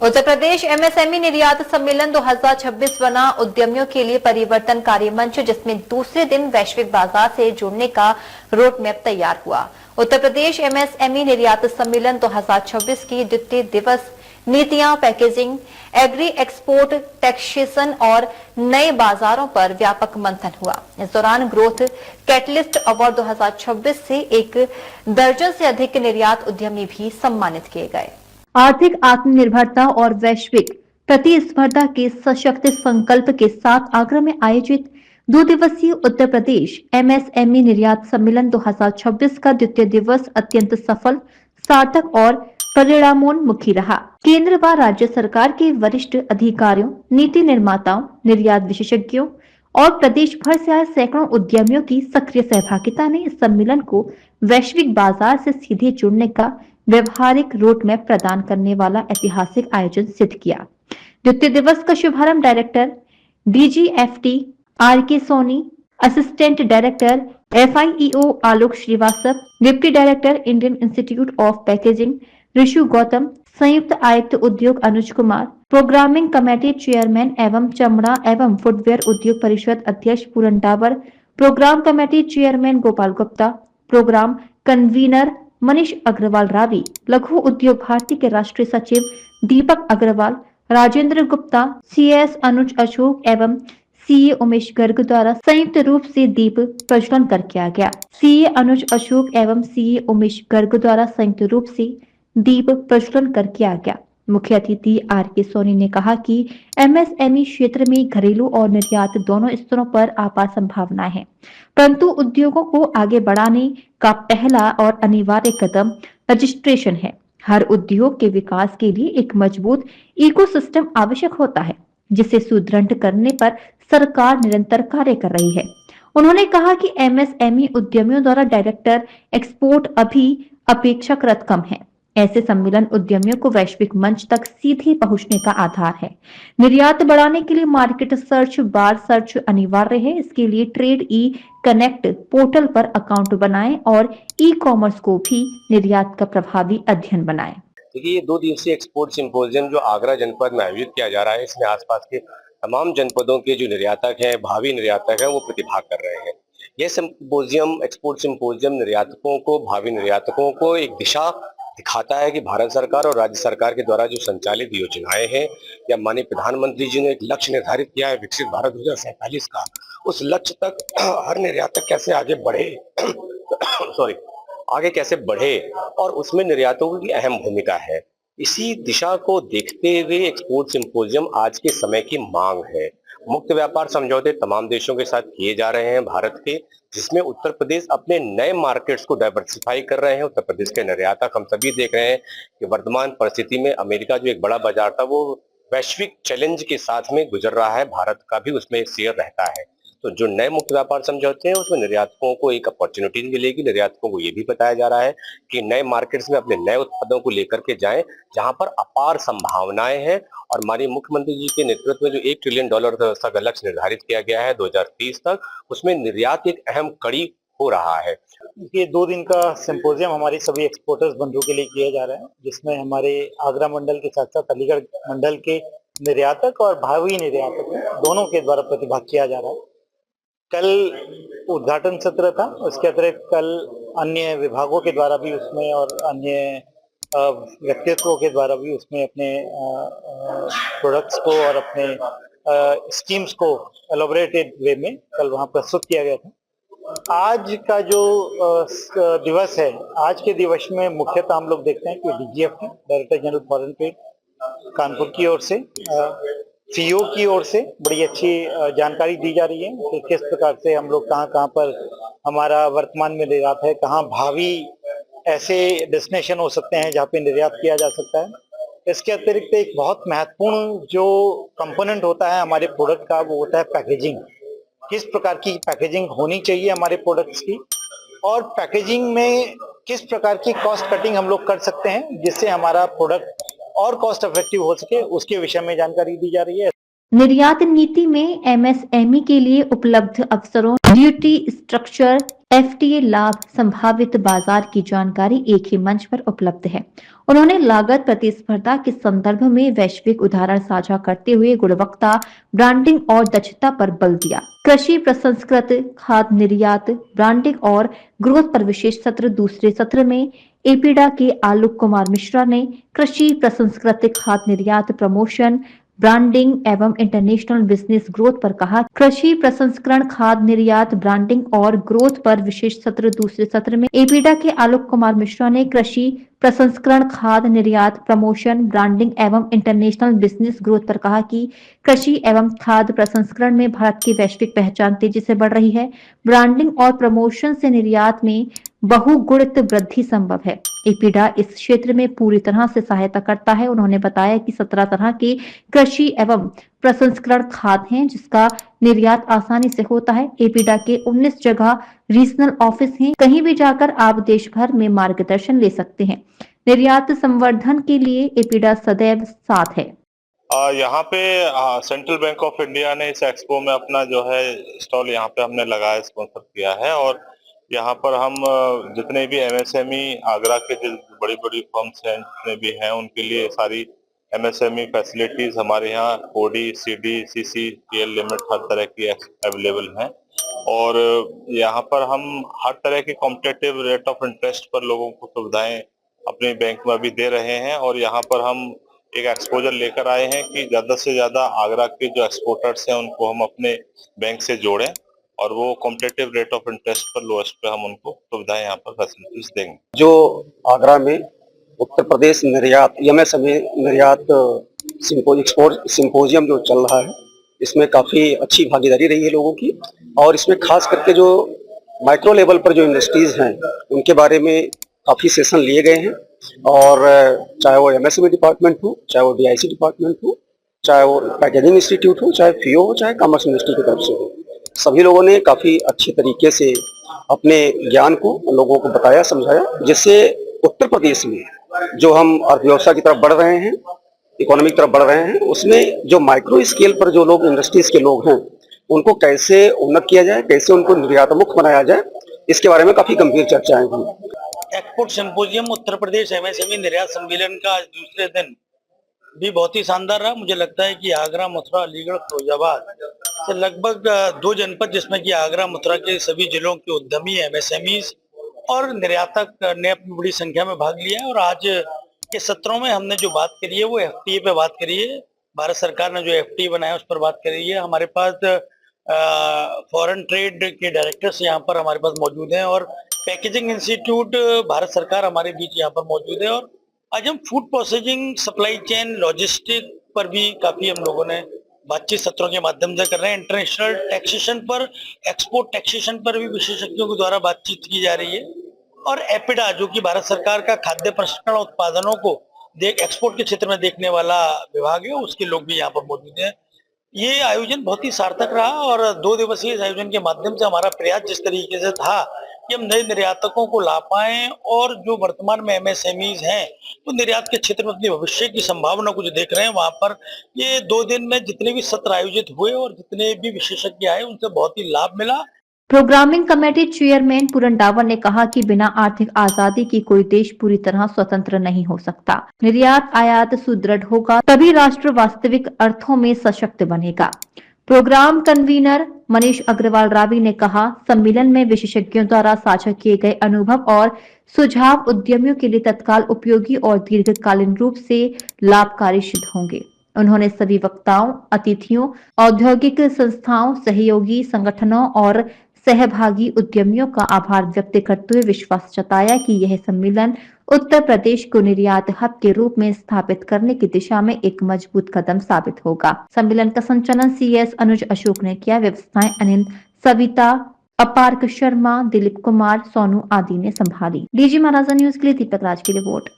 Uttar Pradesh MSME निर्यात सम्मेलन 2026 बना उद्यमियों के लिए परिवर्तनकारी मंच, जिसमें दूसरे दिन वैश्विक बाजार से जुड़ने का रोड मैप तैयार हुआ। उत्तर प्रदेश एमएसएमई निर्यात सम्मेलन 2026 की द्वितीय दिवस नीतियां, पैकेजिंग, एग्री एक्सपोर्ट, टैक्सेशन और नए बाजारों पर व्यापक मंथन हुआ। इस दौरान ग्रोथ कैटलिस्ट अवार्ड 2026 से एक दर्जन से अधिक निर्यात उद्यमी भी सम्मानित किए गए। आर्थिक आत्मनिर्भरता और वैश्विक प्रतिस्पर्धा के सशक्त संकल्प के साथ आगरा में आयोजित 2 दिवसीय उत्तर प्रदेश एमएसएमई निर्यात सम्मेलन 2026 का द्वितीय दिवस अत्यंत सफल, सार्थक और परिणामोन्मुखी रहा। केंद्र व राज्य सरकार के वरिष्ठ अधिकारियों, नीति निर्माताओं, निर्यात विशेषज्ञों और प्रदेश भर से आए सैकड़ों उद्यमियों की सक्रिय सहभागिता ने इस सम्मेलन को वैश्विक बाजार से सीधे जुड़ने का व्यवहारिक रोड मैप प्रदान करने वाला ऐतिहासिक आयोजन सिद्ध किया। द्वितीय दिवस का शुभारंभ director DGFT RK Soni, assistant director FIEO Alok Srivastava, deputy director Indian Institute of Packaging Rishu Gautam, संयुक्त आयुक्त उद्योग Anuj Kumar, programming committee chairman एवं चमड़ा एवं फुटवेयर उद्योग परिषद अध्यक्ष Puran Dawar, programme committee chairman Gopal Gupta, programme convener Manish Agarwal Ravi, Laghu Udyog Bharati के राष्ट्रीय सचिव दीपक अग्रवाल, राजेंद्र गुप्ता, सीएस अनुज अशोक एवं सीए उमेश गर्ग द्वारा संयुक्त रूप से दीप प्रज्वलन कर किया गया। सीए अनुज अशोक एवं सीए उमेश गर्ग द्वारा संयुक्त रूप से दीप प्रज्वलन कर किया गया। मुख्य अतिथि आरके सोनी ने कहा कि एमएसएमई क्षेत्र में घरेलू और निर्यात दोनों स्तरों पर अपार संभावनाएं हैं, परंतु उद्योगों को आगे बढ़ाने का पहला और अनिवार्य कदम रजिस्ट्रेशन है। हर उद्योग के विकास के लिए एक मजबूत इकोसिस्टम आवश्यक होता है, जिसे सुदृढ़ करने पर सरकार निरंतर कार्य कर रही है। उन्होंने कहा कि एमएसएमई उद्यमियों द्वारा डायरेक्टर एक्सपोर्ट अभी अपेक्षाकृत कम है। ऐसे सम्मेलन उद्यमियों को वैश्विक मंच तक सीधे पहुंचने का आधार है। निर्यात बढ़ाने के लिए मार्केट सर्च, बार सर्च अनिवार्य है। इसके लिए ट्रेड ई कनेक्ट पोर्टल पर अकाउंट बनाएं और ई कॉमर्स को भी निर्यात का प्रभावी अध्ययन बनाएं। देखिए, ये 2 दिवसीय एक्सपोर्ट सिंपोजियम जो आगरा जनपद में आयोजित किया जा रहा है, इसमें आसपास के तमाम जनपदों के जो निर्यातक हैं, भावी निर्यातक हैं, वो प्रतिभाग कर रहे हैं। यह सिंपोजियम, एक्सपोर्ट सिंपोजियम निर्यातकों को, भावी निर्यातकों को एक दिशा दिखाता है कि भारत सरकार और राज्य सरकार के द्वारा जो संचालित योजनाएं हैं, या माननीय प्रधानमंत्री जी ने एक लक्ष्य निर्धारित किया है विकसित भारत 2047 का, उस लक्ष्य तक हर निर्यातक कैसे आगे बढ़े सॉरी आगे कैसे बढ़े, और उसमें निर्यातकों की अहम भूमिका है। इसी दिशा को देखते हुए एक्सपोर्ट सिंपोजियम आज के समय की मांग है। मुक्त व्यापार समझौते तमाम देशों के साथ किए जा रहे हैं भारत के, जिसमें उत्तर प्रदेश अपने नए मार्केट्स को डाइवर्सिफाई कर रहे हैं। उत्तर प्रदेश के निर्यातक हम सभी देख रहे हैं कि वर्तमान परिस्थिति में अमेरिका जो एक बड़ा बाजार था, वो वैश्विक चैलेंज के साथ में गुजर रहा है। भारत का भी उसमें शेयर रहता है। तो जो नए मुक्त व्यापार समझौते हैं, उसमें निर्यातकों को एक अपॉर्चुनिटी मिलेगी। निर्यातकों को ये भी बताया जा रहा है कि नए मार्केट्स में अपने नए उत्पादों को लेकर के जाएं, जहां पर अपार संभावनाएं हैं। और माननीय मुख्यमंत्री जी के नेतृत्व में जो $1 ट्रिलियन का लक्ष्य निर्धारित किया गया है 2030 तक, उसमें निर्यात एक अहम कड़ी हो रहा है। ये 2 दिन का सिंपोजियम हमारे सभी एक्सपोर्टर्स बंधुओं के लिए किया जा रहा है, जिसमें हमारे आगरा मंडल के साथ साथ अलीगढ़ मंडल के निर्यातक और भावी निर्यातक दोनों के द्वारा प्रतिभाग किया जा रहा है। कल उद्घाटन सत्र था, उसके अतिरिक्त कल अन्य विभागों के द्वारा भी उसमें और अन्य व्यक्तित्वों के द्वारा भी उसमें अपने प्रोडक्ट्स को और अपने स्कीम्स को एलोबरेटेड वे में कल वहाँ प्रस्तुत किया गया था। आज का जो दिवस है, आज के दिवस में मुख्यतः हम लोग देखते हैं कि DGFT director general foreign trade Kanpur की ओर से, सीईओ की ओर से बड़ी अच्छी जानकारी दी जा रही है कि किस प्रकार से हम लोग कहाँ पर हमारा वर्तमान में निर्यात है, कहाँ भावी ऐसे डेस्टिनेशन हो सकते हैं जहाँ पे निर्यात किया जा सकता है। इसके अतिरिक्त एक बहुत महत्वपूर्ण जो कंपोनेंट होता है हमारे प्रोडक्ट का, वो होता है पैकेजिंग। किस प्रकार की पैकेजिंग होनी चाहिए हमारे प्रोडक्ट्स की, और पैकेजिंग में किस प्रकार की कॉस्ट कटिंग हम लोग कर सकते हैं जिससे हमारा प्रोडक्ट और कॉस्ट इफेक्टिव हो सके, उसके विषय में जानकारी दी जा रही है। निर्यात नीति में एमएसएमई के लिए उपलब्ध अवसरों, ड्यूटी स्ट्रक्चर, एफटीए लाभ, संभावित बाजार की जानकारी एक ही मंच पर उपलब्ध है। उन्होंने लागत प्रतिस्पर्धा के संदर्भ में वैश्विक उदाहरण साझा करते हुए गुणवत्ता, ब्रांडिंग और दक्षता पर बल दिया। कृषि प्रसंस्कृत खाद्य निर्यात, ब्रांडिंग और ग्रोथ पर विशेष सत्र। दूसरे सत्र में एपीडा के आलोक कुमार मिश्रा ने कृषि प्रसंस्कृत खाद्य निर्यात, प्रमोशन, ब्रांडिंग एवं इंटरनेशनल बिजनेस ग्रोथ पर कहा। कृषि प्रसंस्करण, खाद्य निर्यात, ब्रांडिंग और ग्रोथ पर विशेष सत्र। दूसरे सत्र में एपीडा के आलोक कुमार मिश्रा ने कृषि प्रसंस्करण, खाद्य निर्यात, प्रमोशन, ब्रांडिंग एवं इंटरनेशनल बिजनेस ग्रोथ पर कहा कि कृषि एवं खाद्य प्रसंस्करण में भारत की वैश्विक पहचान तेजी से बढ़ रही है। ब्रांडिंग और प्रमोशन से निर्यात में बहुगुणित वृद्धि संभव है। एपीडा इस क्षेत्र में पूरी तरह से सहायता करता है। उन्होंने बताया कि 17 तरह के कृषि एवं प्रसंस्करण खाद हैं, जिसका निर्यात आसानी से होता है। एपीडा के 19 जगह रीजनल ऑफिस हैं। कहीं भी जाकर आप देश भर में मार्गदर्शन ले सकते हैं। निर्यात संवर्धन के लिए एपीडा सदैव साथ है। यहाँ पे सेंट्रल बैंक ऑफ इंडिया ने इस एक्सपो में अपना जो है स्टॉल यहाँ पे हमने लगाया, स्पॉन्सर किया है। और यहाँ पर हम जितने भी एमएसएमई आगरा के जो बड़ी बड़ी फर्म्स हैं जितने भी हैं उनके लिए सारी एमएसएमई फैसिलिटीज हमारे यहाँ ओडी, सीडी, सीसीपीएल लिमिट हर तरह की अवेलेबल हैं। और यहाँ पर हम हर तरह के कॉम्पिटिटिव रेट ऑफ इंटरेस्ट पर लोगों को सुविधाएं अपने बैंक में भी दे रहे हैं। और यहाँ पर हम एक एक्सपोजर लेकर आए हैं कि ज्यादा से ज्यादा आगरा के जो एक्सपोर्टर्स हैं उनको हम अपने बैंक से जोड़ें और वो कॉम्पिटिटिव रेट ऑफ इंटरेस्ट पर लोएस्ट पे हम उनको सुविधाएं यहाँ पर फैसिलिटीज देंगे। जो आगरा में उत्तर प्रदेश निर्यात एमएसएमई निर्यात एक्सपोर्ट सिंपोजियम जो चल रहा है, इसमें काफी अच्छी भागीदारी रही है लोगों की। और इसमें खास करके जो माइक्रो लेवल पर जो इंडस्ट्रीज हैं उनके बारे में काफी सेशन लिए गए हैं। और चाहे वो एमएसएमई डिपार्टमेंट हो, चाहे वो डीआईसी डिपार्टमेंट हो, चाहे वो पैकेजिंग इंस्टीट्यूट हो, चाहे फीओ हो, चाहे कॉमर्स मिनिस्ट्री की तरफ से हो, सभी लोगों ने काफी अच्छे तरीके से अपने ज्ञान को लोगों को बताया, समझाया, जिससे उत्तर प्रदेश में जो हम अर्थव्यवस्था की तरफ बढ़ रहे हैं, इकोनॉमी की तरफ बढ़ रहे हैं, उसमें जो माइक्रो स्केल पर जो लोग इंडस्ट्रीज के लोग हैं उनको कैसे उन्नत किया जाए, कैसे उनको निर्यातमुख बनाया जाए, इसके बारे में काफी गंभीर चर्चाएं हुई। Export symposium Uttar Pradesh MSME निर्यात सम्मेलन का आज दूसरे दिन भी बहुत ही शानदार रहा। मुझे लगता है कि आगरा, मथुरा, अलीगढ़, फिरोजाबाद से लगभग 2 जनपद, जिसमें कि आगरा, मथुरा के सभी जिलों के उद्यमी, एमएसएमईज और निर्यातक ने अपनी बड़ी संख्या में भाग लिया है। और आज के सत्रों में हमने जो बात करी है वो एफटीए पे बात करी है। भारत सरकार ने जो एफटीए बनाया उस पर बात करी है। हमारे पास फॉरेन ट्रेड के डायरेक्टर्स यहाँ पर हमारे पास मौजूद हैं और पैकेजिंग इंस्टीट्यूट भारत सरकार हमारे बीच यहाँ पर मौजूद है। और आज हम food processing, supply chain, logistic पर भी काफी हम लोगों ने बातचीत सत्रों के माध्यम से कर रहे हैं। इंटरनेशनल टैक्सेशन पर, एक्सपोर्ट टैक्सेशन पर भी विशेषज्ञों के द्वारा बातचीत की जा रही है। और एपिडा, जो कि भारत सरकार का खाद्य प्रसंस्करण उत्पादनों को एक्सपोर्ट के क्षेत्र में देखने वाला विभाग है, उसके लोग भी यहाँ पर मौजूद हैं। ये आयोजन बहुत ही सार्थक रहा और 2 दिवसीय इस आयोजन के माध्यम से हमारा प्रयास जिस तरीके से था कि हम नए निर्यातकों को ला पाएं और जो वर्तमान में एमएसएमईज हैं तो निर्यात के क्षेत्र में अपनी भविष्य की संभावना को जो देख रहे हैं, वहां पर ये 2 दिन में जितने भी सत्र आयोजित हुए और जितने भी विशेषज्ञ आए उनसे बहुत ही लाभ मिला। प्रोग्रामिंग कमेटी चेयरमैन पूरन डावर ने कहा कि बिना आर्थिक आजादी की कोई देश पूरी तरह स्वतंत्र नहीं हो सकता। निर्यात आयात सुदृढ़ होगा तभी राष्ट्र वास्तविक अर्थों में सशक्त बनेगा। प्रोग्राम कन्वीनर मनीष अग्रवाल रावी ने कहा, सम्मेलन में विशेषज्ञों द्वारा साझा किए गए अनुभव और सुझाव उद्यमियों के लिए तत्काल उपयोगी और दीर्घकालीन रूप से लाभकारी सिद्ध होंगे। उन्होंने सभी वक्ताओं, अतिथियों, औद्योगिक संस्थाओं, सहयोगी संगठनों और सहभागी उद्यमियों का आभार व्यक्त करते हुए विश्वास जताया कि यह सम्मेलन उत्तर प्रदेश को निर्यात हब के रूप में स्थापित करने की दिशा में एक मजबूत कदम साबित होगा। सम्मेलन का संचालन सीएस अनुज अशोक ने किया। व्यवस्थाएं अनिल, सविता, अपार्क शर्मा, दिलीप कुमार, सोनू आदि ने संभाली। डीजी महाराजा न्यूज के लिए दीपक राज की रिपोर्ट।